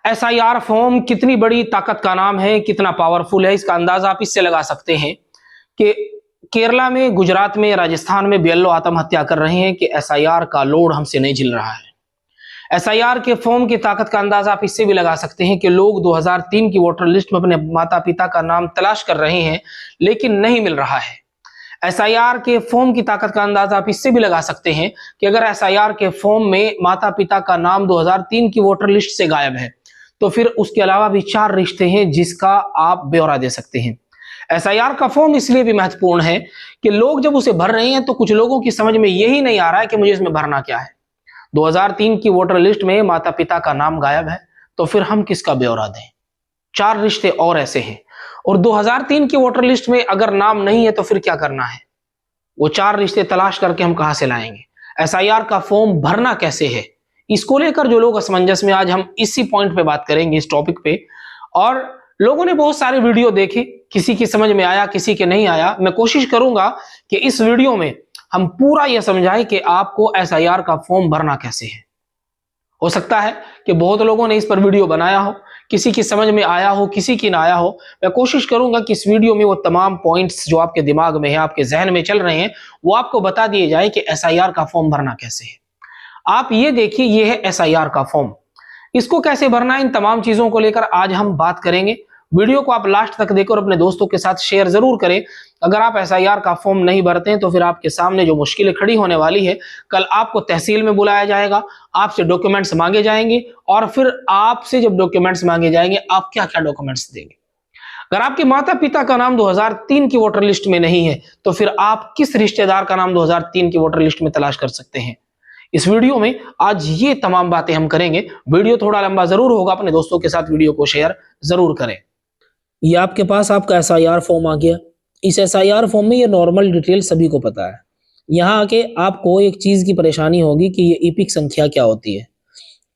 SIR form कितनी बड़ी ताकत का नाम है, कितना पावरफुल है, इसका अंदाजा आप इससे लगा सकते हैं कि केरला में, गुजरात में, राजस्थान में बीएलओ आत्महत्या कर रहे हैं कि एसआईआर का लोड हमसे नहीं झेल रहा है। एसआईआर के फॉर्म की ताकत का अंदाजा आप इससे भी लगा सकते हैं कि लोग 2003 की वोटर लिस्ट में अपने माता पिता का नाम तलाश कर रहे हैं लेकिन नहीं मिल रहा है। एसआईआर के फॉर्म की ताकत का अंदाजा आप इससे भी लगा सकते हैं कि अगर एसआईआर के फॉर्म में माता पिता का नाम 2003 की वोटर लिस्ट से गायब है तो फिर उसके अलावा भी 4 रिश्ते हैं जिसका आप ब्यौरा दे सकते हैं। एसआईआर का फॉर्म इसलिए भी महत्वपूर्ण है कि लोग जब उसे भर रहे हैं तो कुछ लोगों की समझ में यही नहीं आ रहा है कि मुझे इसमें भरना क्या है। 2003 की वोटर लिस्ट में माता पिता का नाम गायब है तो फिर हम किसका ब्यौरा दें। 4 रिश्ते और ऐसे हैं और 2003 की वोटर लिस्ट में अगर नाम नहीं है तो फिर क्या करना है, वो 4 रिश्ते तलाश करके हम कहां से लाएंगे। एसआईआर का फॉर्म भरना कैसे है, इसको लेकर जो लोग असमंजस में, आज हम इसी पॉइंट पे बात करेंगे, इस टॉपिक पे। और लोगों ने बहुत सारे वीडियो देखे, किसी की समझ में आया, किसी के नहीं आया। मैं कोशिश करूंगा कि इस वीडियो में हम पूरा यह समझाएं कि आपको एसआईआर का फॉर्म भरना कैसे है। हो सकता है कि बहुत लोगों ने इस पर वीडियो बनाया हो, किसी की समझ में आया हो, किसी की ना आया हो। मैं कोशिश करूंगा कि इस वीडियो में वो तमाम पॉइंट्स जो आपके दिमाग में है, आपके जहन में चल रहे हैं, वो आपको बता दिए जाए कि एसआईआर का फॉर्म भरना कैसे है। आप ये देखिए, ये है एसआईआर का फॉर्म, इसको कैसे भरना है, इन तमाम चीजों को लेकर आज हम बात करेंगे। वीडियो को आप लास्ट तक देखकर अपने दोस्तों के साथ शेयर जरूर करें। अगर आप एसआईआर का फॉर्म नहीं भरते हैं तो फिर आपके सामने जो मुश्किलें खड़ी होने वाली है, कल आपको तहसील में बुलाया जाएगा, आपसे डॉक्यूमेंट्स मांगे जाएंगे और फिर आपसे जब डॉक्यूमेंट्स मांगे जाएंगे, आप क्या क्या डॉक्यूमेंट्स देंगे। अगर आपके माता पिता का नाम 2003 की वोटर लिस्ट में नहीं है तो फिर आप किस रिश्तेदार का नाम 2003 की वोटर लिस्ट में तलाश कर सकते हैं। इस वीडियो में आज ये तमाम बातें हम करेंगे। वीडियो थोड़ा लंबा जरूर होगा, अपने दोस्तों के साथ वीडियो को शेयर जरूर करें। ये आपके पास आपका एसआईआर फॉर्म आ गया। इस एसआईआर फॉर्म में ये नॉर्मल डिटेल सभी को पता है। यहाँ आके आपको एक चीज की परेशानी होगी कि ये ईपिक संख्या क्या होती है।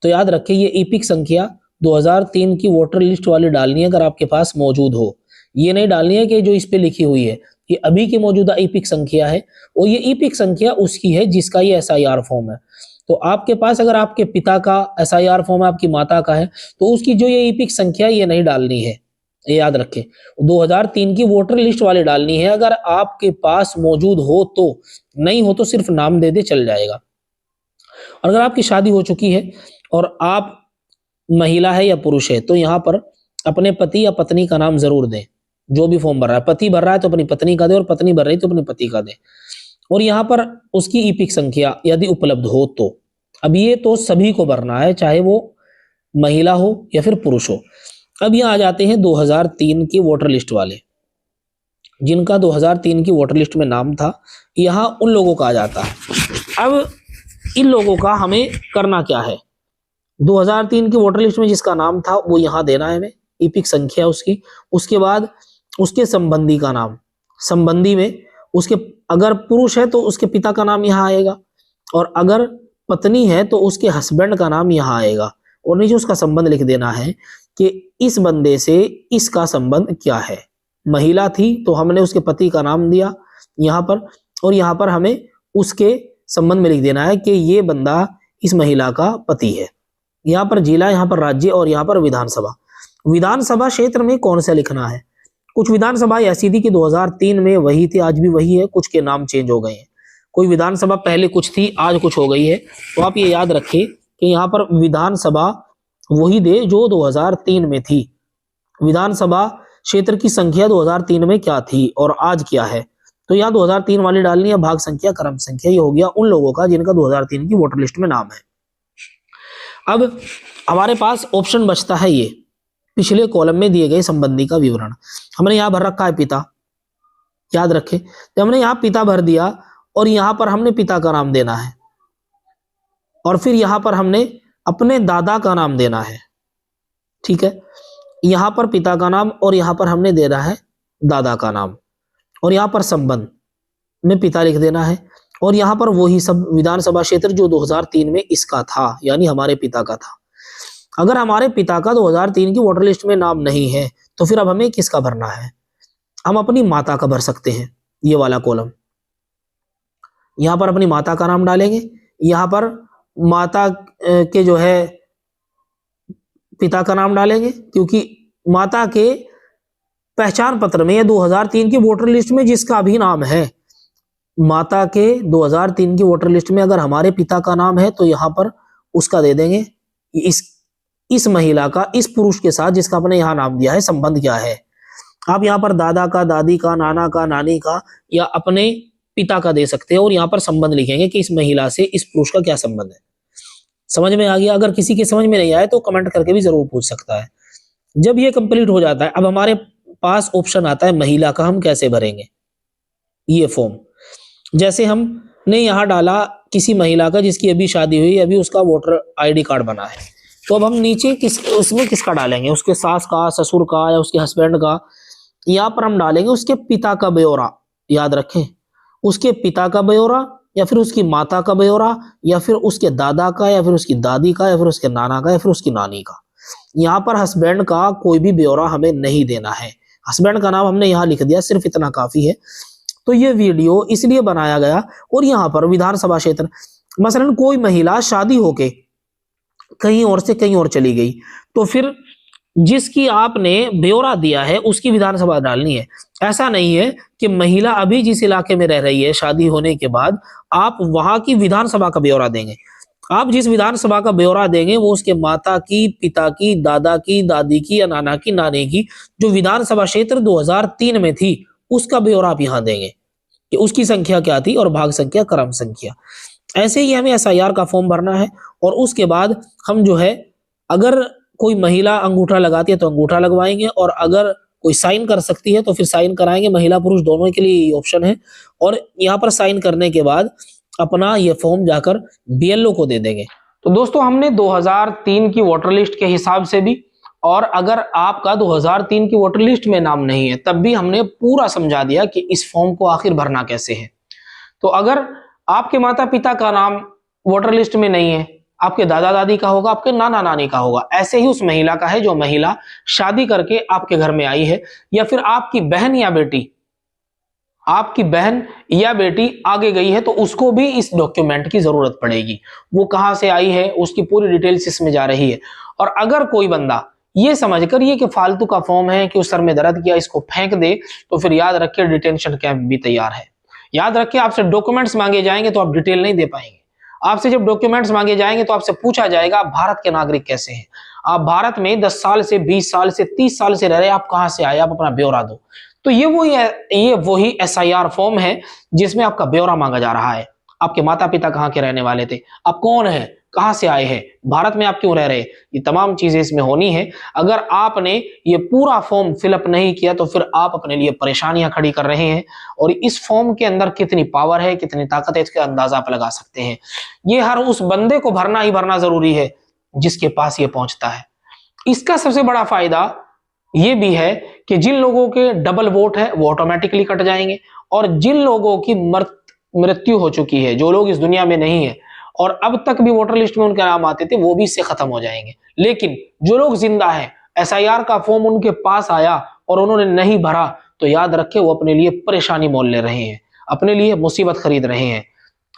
तो याद रखिए, ये ईपिक संख्या 2003 की वोटर लिस्ट वाली डालनी है अगर आपके पास मौजूद हो। ये नहीं डालनी है कि जो इस पे लिखी हुई है, ये अभी की मौजूदा ईपिक संख्या है और ये ईपिक संख्या उसकी है जिसका ये एसआईआर फॉर्म है। तो आपके पास अगर आपके पिता का एसआईआर फॉर्म है, आपकी माता का है, तो उसकी जो ये ईपिक संख्या ये नहीं डालनी है, ये याद रखें। 2003 की वोटर लिस्ट वाली डालनी है अगर आपके पास मौजूद हो तो, नहीं हो तो सिर्फ नाम दे दे चल जाएगा। और अगर आपकी शादी हो चुकी है और आप महिला है या पुरुष है तो यहाँ पर अपने पति या पत्नी का नाम जरूर दें। जो भी फॉर्म भर रहा है, पति भर रहा है तो अपनी पत्नी का दे और पत्नी भर रही तो अपने पति का दे। और यहाँ पर उसकी ईपिक संख्या यदि उपलब्ध हो तो। अब ये तो सभी को भरना है, चाहे वो महिला हो या फिर पुरुष हो। अब यहाँ आ जाते हैं 2003 की वोटर लिस्ट वाले, जिनका 2003 की वोटर लिस्ट में नाम था। यहाँ उन लोगों का आ जाता है। अब इन लोगों का हमें करना क्या है, 2003 की वोटर लिस्ट में जिसका नाम था वो यहाँ देना है हमें, ईपिक संख्या उसकी। उसके बाद उसके संबंधी का नाम, संबंधी में उसके, अगर पुरुष है तो उसके पिता का नाम यहाँ आएगा और अगर पत्नी है तो उसके हस्बैंड का नाम यहाँ आएगा। और नीचे उसका संबंध लिख देना है कि इस बंदे से इसका संबंध क्या है। महिला थी तो हमने उसके पति का नाम दिया यहाँ पर, और यहाँ पर हमें उसके संबंध में लिख देना है कि ये बंदा इस महिला का पति है। यहाँ पर जिला, यहाँ पर राज्य और यहाँ पर विधानसभा। विधानसभा क्षेत्र में कौन सा लिखना है। कुछ विधानसभा ऐसी थी कि 2003 में वही थी, आज भी वही है, कुछ के नाम चेंज हो गए हैं। कोई विधानसभा पहले कुछ थी, आज कुछ हो गई है। तो आप ये याद रखें कि यहाँ पर विधानसभा वही दे जो 2003 में थी। विधानसभा क्षेत्र की संख्या 2003 में क्या थी और आज क्या है, तो यहाँ 2003 वाली डालनी है। भाग संख्या, क्रम संख्या, ये हो गया उन लोगों का जिनका 2003 की वोटर लिस्ट में नाम है। अब हमारे पास ऑप्शन बचता है ये पिछले कॉलम में दिए गए संबंधी का विवरण। हमने यहाँ भर रखा है पिता, याद रखें। तो हमने यहाँ पिता भर दिया और यहाँ पर हमने पिता का नाम देना है और फिर यहाँ पर हमने अपने दादा का नाम देना है, ठीक है। यहाँ पर पिता का नाम और यहाँ पर हमने देना है दादा का नाम, और यहाँ पर संबंध में पिता लिख देना है। और यहाँ पर वही सब विधानसभा क्षेत्र जो 2003 में इसका था, यानी हमारे पिता का था। अगर हमारे पिता का 2003 की वोटर लिस्ट में नाम नहीं है तो फिर अब हमें किसका भरना है, हम अपनी माता का भर सकते हैं। ये वाला कॉलम, यहाँ पर अपनी माता का नाम डालेंगे। यहाँ पर माता के जो है पिता का नाम डालेंगे, क्योंकि माता के पहचान पत्र में या 2003 की वोटर लिस्ट में जिसका भी नाम है, माता के 2003 की वोटर लिस्ट में अगर हमारे पिता का नाम है तो यहाँ पर उसका दे देंगे। इस महिला का इस पुरुष के साथ जिसका आपने यहाँ नाम दिया है संबंध क्या है। आप यहाँ पर दादा का, दादी का, नाना का, नानी का या अपने पिता का दे सकते हैं और यहाँ पर संबंध लिखेंगे कि इस महिला से इस पुरुष का क्या संबंध है। समझ में आ गया? अगर किसी के समझ में नहीं आए तो कमेंट करके भी जरूर पूछ सकता है। जब ये कंप्लीट हो जाता है, अब हमारे पास ऑप्शन आता है महिला का, हम कैसे भरेंगे ये फॉर्म। जैसे हमने यहाँ डाला किसी महिला का जिसकी अभी शादी हुई, अभी उसका वोटर आईडी कार्ड बना है, तो अब हम नीचे उसमें किसका डालेंगे, उसके सास का, ससुर का या उसके हस्बैंड का। यहाँ पर हम डालेंगे उसके पिता का ब्यौरा। याद रखें, उसके पिता का ब्यौरा या फिर उसकी माता का ब्यौरा या फिर उसके दादा का या फिर उसकी दादी का या फिर उसके नाना का या फिर उसकी नानी का। यहाँ पर हस्बैंड का कोई भी ब्यौरा हमें नहीं देना है। हस्बैंड का नाम हमने यहाँ लिख दिया, सिर्फ इतना काफी है। तो ये वीडियो इसलिए बनाया गया। और यहाँ पर विधानसभा क्षेत्र, मसलन कोई महिला शादी होके कहीं और से कहीं और चली गई, तो फिर जिसकी आपने ब्यौरा दिया है उसकी विधानसभा डालनी है। ऐसा नहीं है कि महिला अभी जिस इलाके में रह रही है शादी होने के बाद आप वहां की विधानसभा का ब्यौरा देंगे। आप जिस विधानसभा का ब्यौरा देंगे वो उसके माता की, पिता की, दादा की, दादी की या नाना की, नानी की जो विधानसभा क्षेत्र 2003 में थी उसका ब्यौरा आप यहाँ देंगे कि उसकी संख्या क्या थी और भाग संख्या, क्रम संख्या। ऐसे ही हमें SIR का फॉर्म भरना है। और उसके बाद हम जो है, अगर कोई महिला अंगूठा लगाती है तो अंगूठा लगवाएंगे, और अगर कोई साइन कर सकती है तो फिर साइन कराएंगे। महिला पुरुष दोनों के लिए ऑप्शन है। और यहाँ पर साइन करने के बाद अपना ये फॉर्म जाकर BLO को दे देंगे। तो दोस्तों, हमने 2003 की वोटर लिस्ट के हिसाब से भी, और अगर आपका 2003 की वोटर लिस्ट में नाम नहीं है तब भी हमने पूरा समझा दिया कि इस फॉर्म को आखिर भरना कैसे है। तो अगर आपके माता पिता का नाम वोटर लिस्ट में नहीं है, आपके दादा दादी का होगा, आपके नाना नानी का होगा। ऐसे ही उस महिला का है जो महिला शादी करके आपके घर में आई है, या फिर आपकी बहन या बेटी आगे गई है, तो उसको भी इस डॉक्यूमेंट की जरूरत पड़ेगी। वो कहां से आई है उसकी पूरी डिटेल्स इसमें जा रही है। और अगर कोई बंदा ये समझकर ये कि फालतू का फॉर्म है, कि उस सर में दर्द किया, इसको फेंक दे, तो फिर याद रखिए डिटेंशन कैंप भी तैयार है। याद रखिए, आपसे डॉक्यूमेंट्स मांगे जाएंगे तो आप डिटेल नहीं दे पाएंगे। आपसे जब डॉक्यूमेंट्स मांगे जाएंगे तो आपसे पूछा जाएगा आप भारत के नागरिक कैसे हैं, आप भारत में 10 साल से 20 साल से 30 साल से रह रहे हैं, आप कहां से आए, आप अपना ब्यौरा दो। तो ये वही SIR फॉर्म है जिसमें आपका ब्यौरा मांगा जा रहा है। आपके माता पिता कहाँ के रहने वाले थे, आप कौन है, कहां से आए हैं, भारत में आप क्यों रह रहे हैं, ये तमाम चीजें इसमें होनी है। अगर आपने ये पूरा फॉर्म फिलअप नहीं किया तो फिर आप अपने लिए परेशानियां खड़ी कर रहे हैं। और इस फॉर्म के अंदर कितनी पावर है, कितनी ताकत है, इसका अंदाजा आप लगा सकते हैं। ये हर उस बंदे को भरना ही भरना जरूरी है जिसके पास ये पहुंचता है। इसका सबसे बड़ा फायदा ये भी है कि जिन लोगों के डबल वोट है वो ऑटोमेटिकली कट जाएंगे, और जिन लोगों की मृत्यु हो चुकी है, जो लोग इस दुनिया में नहीं है और अब तक भी वोटर लिस्ट में उनके नाम आते थे, वो भी इससे खत्म हो जाएंगे। लेकिन जो लोग जिंदा है, SIR का फॉर्म उनके पास आया और उन्होंने नहीं भरा, तो याद रखे वो अपने लिए परेशानी मोल ले रहे हैं, अपने लिए मुसीबत खरीद रहे हैं।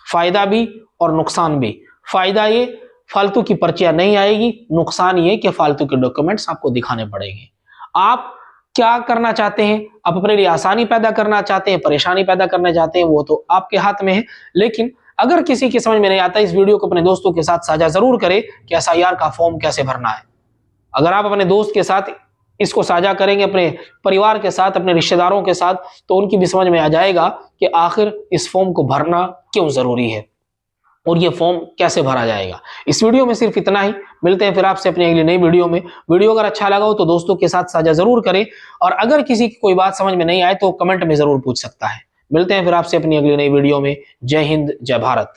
फायदा भी और नुकसान भी। फायदा ये, फालतू की पर्चियां नहीं आएगी। नुकसान ये कि फालतू के डॉक्यूमेंट्स आपको दिखाने पड़ेंगे। आप क्या करना चाहते हैं, आप अपने लिए आसानी पैदा करना चाहते हैं, परेशानी पैदा करना चाहते हैं, वो तो आपके हाथ में है। लेकिन अगर किसी की समझ में नहीं आता, इस वीडियो को अपने दोस्तों के साथ साझा जरूर करें कि SIR का फॉर्म कैसे भरना है। अगर आप अपने दोस्त के साथ इसको साझा करेंगे, अपने परिवार के साथ, अपने रिश्तेदारों के साथ, तो उनकी भी समझ में आ जाएगा कि आखिर इस फॉर्म को भरना क्यों जरूरी है और ये फॉर्म कैसे भरा जाएगा। इस वीडियो में सिर्फ इतना ही। मिलते हैं फिर आपसे अपनी अगली नई वीडियो में। वीडियो अगर अच्छा लगा हो तो दोस्तों के साथ साझा जरूर करें, और अगर किसी की कोई बात समझ में नहीं आए तो कमेंट में जरूर पूछ सकता है। मिलते हैं फिर आपसे अपनी अगली नई वीडियो में। जय हिंद, जय भारत।